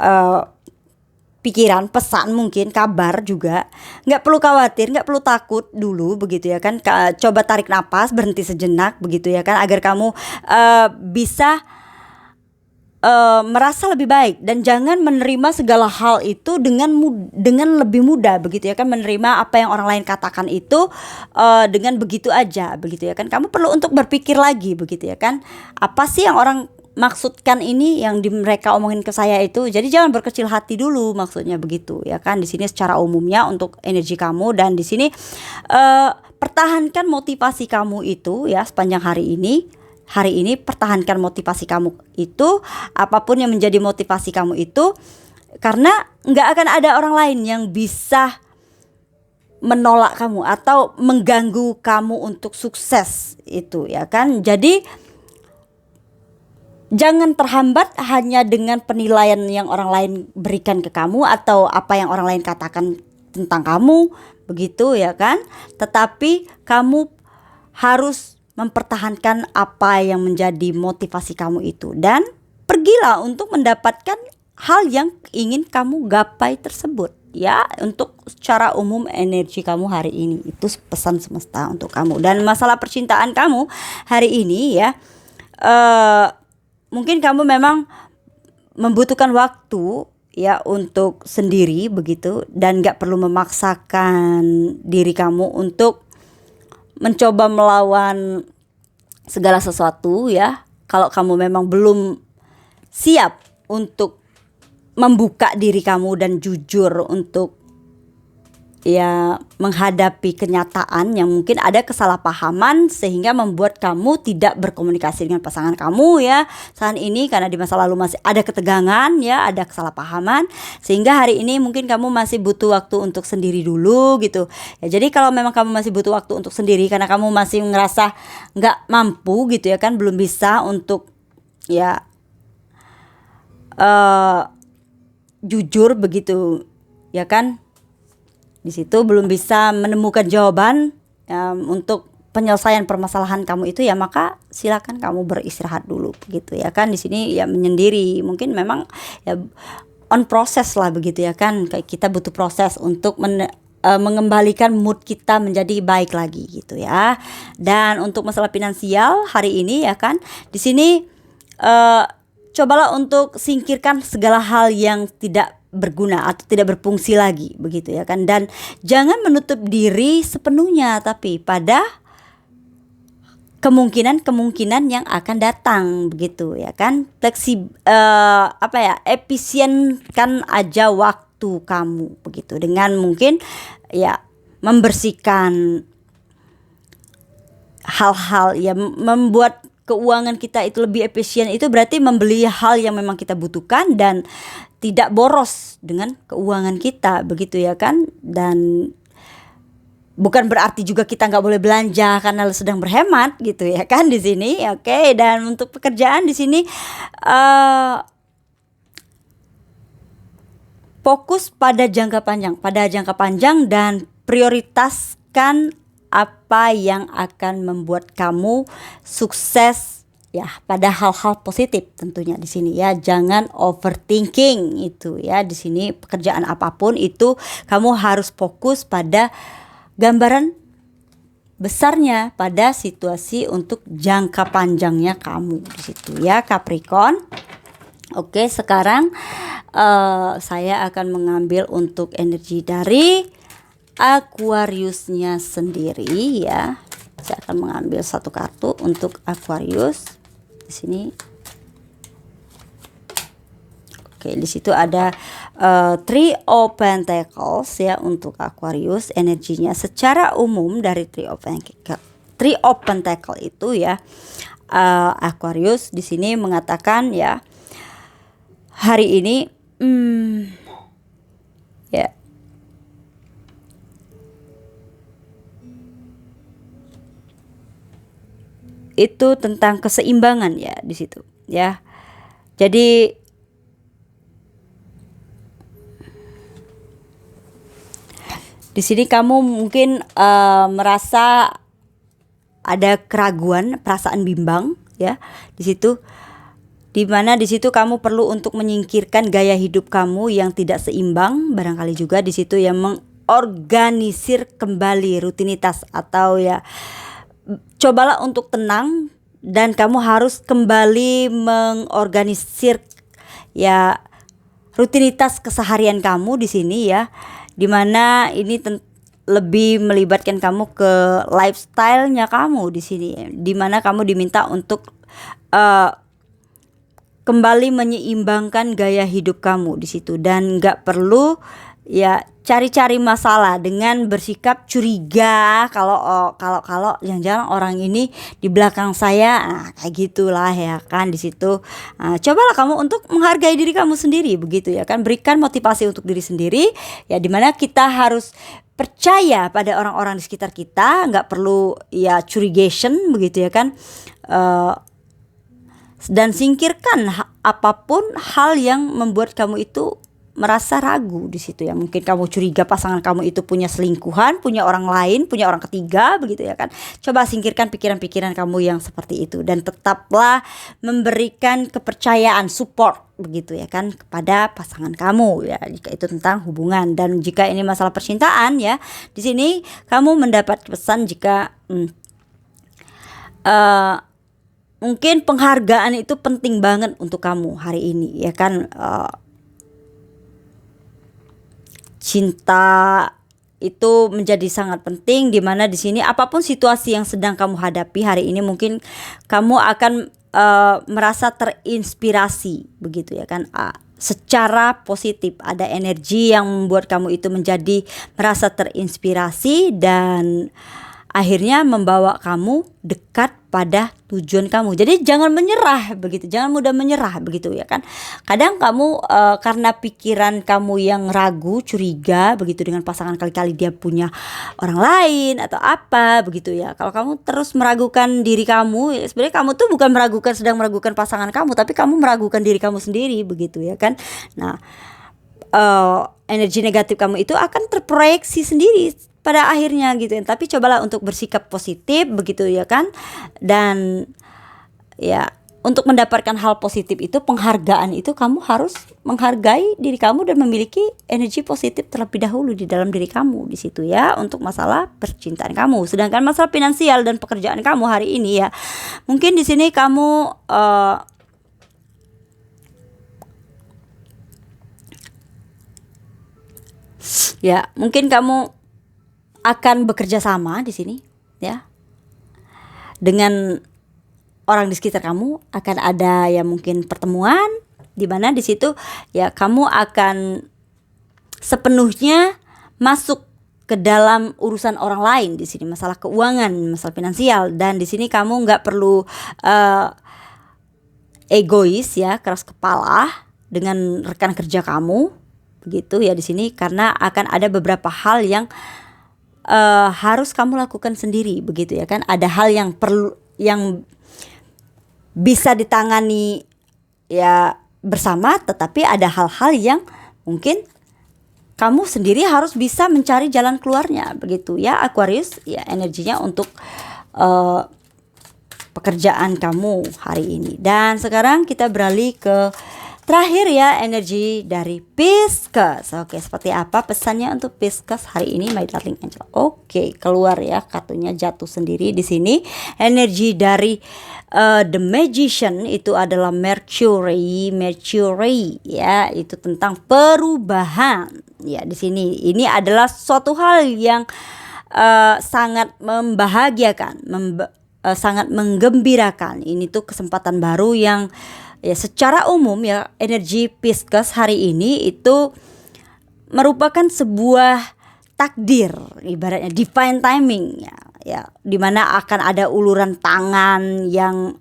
pikiran, pesan, mungkin kabar juga. Nggak perlu khawatir, nggak perlu takut dulu begitu ya kan. Coba tarik napas, berhenti sejenak begitu ya kan, agar kamu bisa merasa lebih baik, dan jangan menerima segala hal itu dengan lebih mudah begitu ya kan. Menerima apa yang orang lain katakan itu dengan begitu aja begitu ya kan. Kamu perlu untuk berpikir lagi begitu ya kan. Apa sih yang orang maksudkan ini, yang mereka omongin ke saya itu. Jadi jangan berkecil hati dulu, maksudnya begitu ya kan. Di sini secara umumnya untuk energi kamu, dan di sini pertahankan motivasi kamu itu ya sepanjang hari ini. Hari ini pertahankan motivasi kamu itu, apapun yang menjadi motivasi kamu itu, karena nggak akan ada orang lain yang bisa menolak kamu atau mengganggu kamu untuk sukses itu ya kan. Jadi jangan terhambat hanya dengan penilaian yang orang lain berikan ke kamu atau apa yang orang lain katakan tentang kamu begitu ya kan. Tetapi kamu harus mempertahankan apa yang menjadi motivasi kamu itu, dan pergilah untuk mendapatkan hal yang ingin kamu gapai tersebut ya. Untuk secara umum energi kamu hari ini itu pesan semesta untuk kamu. Dan masalah percintaan kamu hari ini ya, mungkin kamu memang membutuhkan waktu ya untuk sendiri begitu, dan gak perlu memaksakan diri kamu untuk mencoba melawan segala sesuatu ya. Kalau kamu memang belum siap untuk membuka diri kamu dan jujur untuk ya menghadapi kenyataan yang mungkin ada kesalahpahaman sehingga membuat kamu tidak berkomunikasi dengan pasangan kamu ya saat ini, karena di masa lalu masih ada ketegangan ya, ada kesalahpahaman, sehingga hari ini mungkin kamu masih butuh waktu untuk sendiri dulu gitu ya. Jadi kalau memang kamu masih butuh waktu untuk sendiri karena kamu masih ngerasa nggak mampu gitu ya kan, belum bisa untuk ya jujur begitu ya kan, di situ belum bisa menemukan jawaban untuk penyelesaian permasalahan kamu itu ya, maka silakan kamu beristirahat dulu begitu ya kan. Di sini ya menyendiri, mungkin memang ya on proses lah begitu ya kan. Kayak kita butuh proses untuk mengembalikan mood kita menjadi baik lagi gitu ya. Dan untuk masalah finansial hari ini ya kan, di sini cobalah untuk singkirkan segala hal yang tidak berguna atau tidak berfungsi lagi begitu ya kan. Dan jangan menutup diri sepenuhnya, tapi pada kemungkinan yang akan datang begitu ya kan. Efisienkan aja waktu kamu begitu, dengan mungkin ya membersihkan hal-hal ya, membuat keuangan kita itu lebih efisien. Itu berarti membeli hal yang memang kita butuhkan dan tidak boros dengan keuangan kita begitu ya kan. Dan bukan berarti juga kita nggak boleh belanja karena sedang berhemat gitu ya kan di sini. Oke. Dan untuk pekerjaan di sini fokus pada jangka panjang dan prioritaskan apa yang akan membuat kamu sukses ya pada hal-hal positif tentunya di sini ya. Jangan overthinking itu ya. Di sini pekerjaan apapun itu kamu harus fokus pada gambaran besarnya, pada situasi untuk jangka panjangnya kamu di situ ya Capricorn. Oke, sekarang saya akan mengambil untuk energi dari Aquariusnya sendiri ya. Saya akan mengambil satu kartu untuk Aquarius di sini. Oke, di situ ada Three of Pentacles ya untuk Aquarius. Energinya secara umum dari Three of Pentacles itu ya, Aquarius di sini mengatakan ya, hari ini ya itu tentang keseimbangan ya di situ ya. Jadi di sini kamu mungkin merasa ada keraguan, perasaan bimbang ya di situ. Dimana di situ kamu perlu untuk menyingkirkan gaya hidup kamu yang tidak seimbang, barangkali juga di situ yang mengorganisir kembali rutinitas atau ya, cobalah untuk tenang dan kamu harus kembali mengorganisir ya rutinitas keseharian kamu di sini ya, dimana ini lebih melibatkan kamu ke lifestyle-nya kamu di sini, dimana kamu diminta untuk kembali menyeimbangkan gaya hidup kamu di situ, dan nggak perlu ya cari-cari masalah dengan bersikap curiga kalau jangan-jangan orang ini di belakang saya, kayak gitulah ya kan di situ. Cobalah kamu untuk menghargai diri kamu sendiri begitu ya kan, berikan motivasi untuk diri sendiri ya, dimana kita harus percaya pada orang-orang di sekitar kita, nggak perlu ya curigation begitu ya kan. Dan singkirkan apapun hal yang membuat kamu itu merasa ragu di situ ya. Mungkin kamu curiga pasangan kamu itu punya selingkuhan, punya orang lain, punya orang ketiga begitu ya kan. Coba singkirkan pikiran-pikiran kamu yang seperti itu, dan tetaplah memberikan kepercayaan, support begitu ya kan kepada pasangan kamu ya, jika itu tentang hubungan. Dan jika ini masalah percintaan ya, di sini kamu mendapat pesan jika mungkin penghargaan itu penting banget untuk kamu hari ini ya kan. Cinta itu menjadi sangat penting, dimana di sini apapun situasi yang sedang kamu hadapi hari ini, mungkin kamu akan merasa terinspirasi begitu ya kan, secara positif. Ada energi yang membuat kamu itu menjadi merasa terinspirasi dan akhirnya membawa kamu dekat pada tujuan kamu. Jadi jangan menyerah begitu, jangan mudah menyerah begitu ya kan. Kadang kamu karena pikiran kamu yang ragu, curiga begitu dengan pasangan, kali-kali dia punya orang lain atau apa begitu ya. Kalau kamu terus meragukan diri kamu, ya sebenarnya kamu tuh bukan sedang meragukan pasangan kamu, tapi kamu meragukan diri kamu sendiri begitu ya kan. Nah, energi negatif kamu itu akan terproyeksi sendiri pada akhirnya gitu ya. Tapi cobalah untuk bersikap positif begitu ya kan. Dan ya, untuk mendapatkan hal positif itu, penghargaan itu, kamu harus menghargai diri kamu dan memiliki energi positif terlebih dahulu di dalam diri kamu di situ ya, untuk masalah percintaan kamu. Sedangkan masalah finansial dan pekerjaan kamu hari ini ya, mungkin di sini kamu ya mungkin kamu akan bekerja sama di sini ya dengan orang di sekitar kamu. Akan ada ya mungkin pertemuan di mana di situ ya kamu akan sepenuhnya masuk ke dalam urusan orang lain di sini, masalah keuangan, masalah finansial. Dan di sini kamu nggak perlu egois ya, keras kepala dengan rekan kerja kamu begitu ya di sini, karena akan ada beberapa hal yang harus kamu lakukan sendiri begitu ya kan. Ada hal yang perlu, yang bisa ditangani ya bersama, tetapi ada hal-hal yang mungkin kamu sendiri harus bisa mencari jalan keluarnya begitu ya Aquarius. Ya, energinya untuk pekerjaan kamu hari ini. Dan sekarang kita beralih ke terakhir ya, energi dari Pisces. Oke, seperti apa pesannya untuk Pisces hari ini, my darling angel? Oke, keluar ya, kartunya jatuh sendiri di sini. Energi dari The Magician itu adalah Mercury ya, itu tentang perubahan. Ya, di sini ini adalah suatu hal yang sangat membahagiakan, sangat menggembirakan. Ini tuh kesempatan baru yang ya secara umum ya, energi Pisces hari ini itu merupakan sebuah takdir, ibaratnya divine timing ya, dimana akan ada uluran tangan yang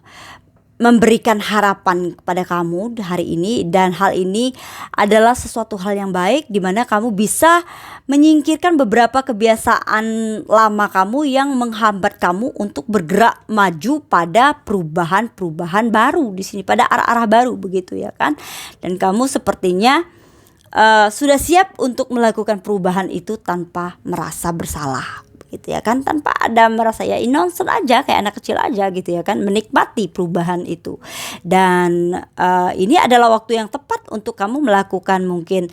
memberikan harapan kepada kamu hari ini. Dan hal ini adalah sesuatu hal yang baik, dimana kamu bisa menyingkirkan beberapa kebiasaan lama kamu yang menghambat kamu untuk bergerak maju pada perubahan-perubahan baru di sini, pada arah-arah baru begitu ya kan. Dan kamu sepertinya sudah siap untuk melakukan perubahan itu tanpa merasa bersalah gitu ya kan, tanpa ada merasa ya innocent aja, kayak anak kecil aja gitu ya kan, menikmati perubahan itu. Dan ini adalah waktu yang tepat untuk kamu melakukan mungkin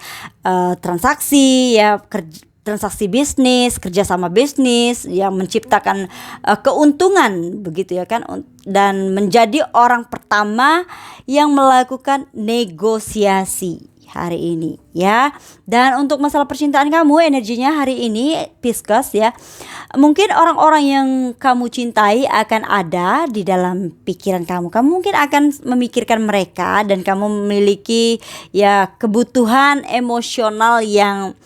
transaksi ya, transaksi bisnis, kerjasama bisnis yang menciptakan keuntungan begitu ya kan, dan menjadi orang pertama yang melakukan negosiasi hari ini ya. Dan untuk masalah percintaan kamu, energinya hari ini Pisces ya, mungkin orang-orang yang kamu cintai akan ada di dalam pikiran kamu. Kamu mungkin akan memikirkan mereka, dan kamu memiliki ya kebutuhan emosional yang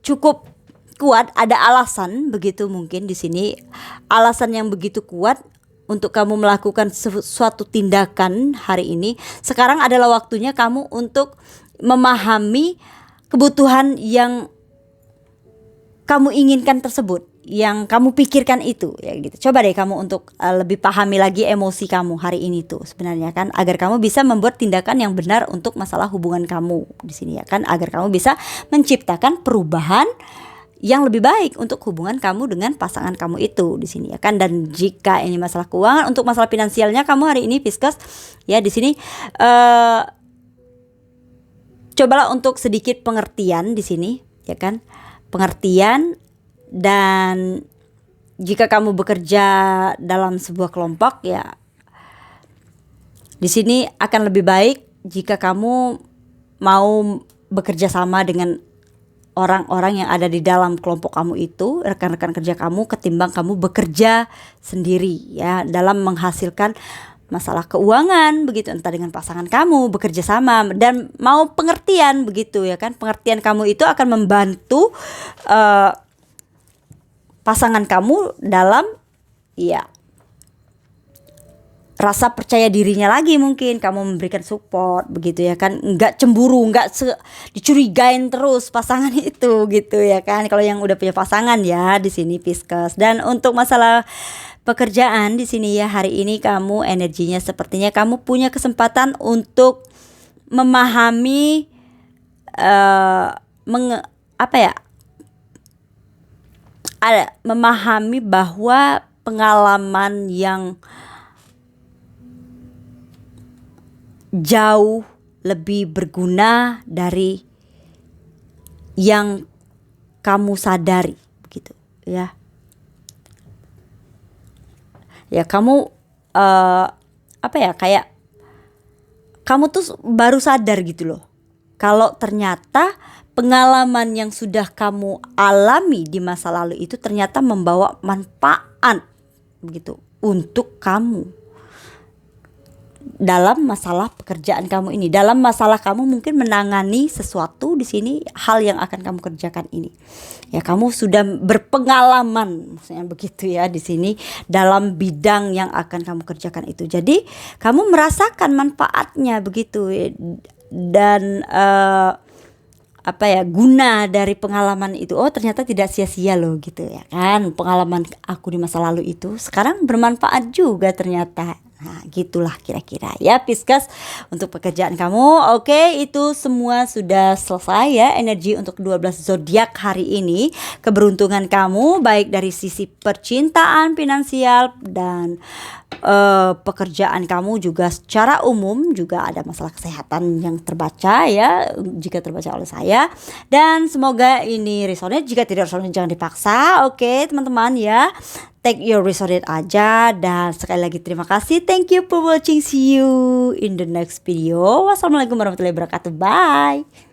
cukup kuat. Ada alasan begitu, mungkin di sini alasan yang begitu kuat untuk kamu melakukan suatu tindakan hari ini. Sekarang adalah waktunya kamu untuk memahami kebutuhan yang kamu inginkan tersebut, yang kamu pikirkan itu ya gitu. Coba deh kamu untuk lebih pahami lagi emosi kamu hari ini tuh sebenarnya kan, agar kamu bisa membuat tindakan yang benar untuk masalah hubungan kamu di sini ya kan, agar kamu bisa menciptakan perubahan yang lebih baik untuk hubungan kamu dengan pasangan kamu itu di sini ya kan. Dan jika ini masalah keuangan, untuk masalah finansialnya kamu hari ini Pisces ya, di sini cobalah untuk sedikit pengertian di sini ya kan, pengertian. Dan jika kamu bekerja dalam sebuah kelompok ya, di sini akan lebih baik jika kamu mau bekerja sama dengan orang-orang yang ada di dalam kelompok kamu itu, rekan-rekan kerja kamu, ketimbang kamu bekerja sendiri ya dalam menghasilkan masalah keuangan begitu, entah dengan pasangan kamu bekerja sama. Dan mau pengertian begitu ya kan, pengertian kamu itu akan membantu pasangan kamu dalam ya rasa percaya dirinya lagi. Mungkin kamu memberikan support begitu ya kan, nggak cemburu, nggak dicurigain terus pasangan itu gitu ya kan, kalau yang udah punya pasangan ya di sini Pisces. Dan untuk masalah pekerjaan di sini ya, hari ini kamu energinya sepertinya kamu punya kesempatan untuk memahami memahami bahwa pengalaman yang jauh lebih berguna dari yang kamu sadari begitu ya. Ya kamu kayak kamu tuh baru sadar gitu loh, kalau ternyata pengalaman yang sudah kamu alami di masa lalu itu ternyata membawa manfaat begitu untuk kamu dalam masalah pekerjaan kamu ini, dalam masalah kamu mungkin menangani sesuatu di sini, hal yang akan kamu kerjakan ini. Ya kamu sudah berpengalaman, maksudnya begitu ya di sini, dalam bidang yang akan kamu kerjakan itu. Jadi kamu merasakan manfaatnya begitu. Dan guna dari pengalaman itu, oh ternyata tidak sia-sia loh gitu ya kan, pengalaman aku di masa lalu itu sekarang bermanfaat juga ternyata. Nah, gitulah kira-kira ya Pisces untuk pekerjaan kamu. Oke, itu semua sudah selesai ya energi untuk 12 zodiak hari ini. Keberuntungan kamu baik dari sisi percintaan, finansial dan pekerjaan kamu juga secara umum juga ada masalah kesehatan yang terbaca ya jika terbaca oleh saya, dan semoga ini resonate. Jika tidak resonate jangan dipaksa. Oke, teman-teman ya. Take your resonate aja. Dan sekali lagi terima kasih. Thank you for watching. See you in the next video. Wassalamualaikum warahmatullahi wabarakatuh. Bye.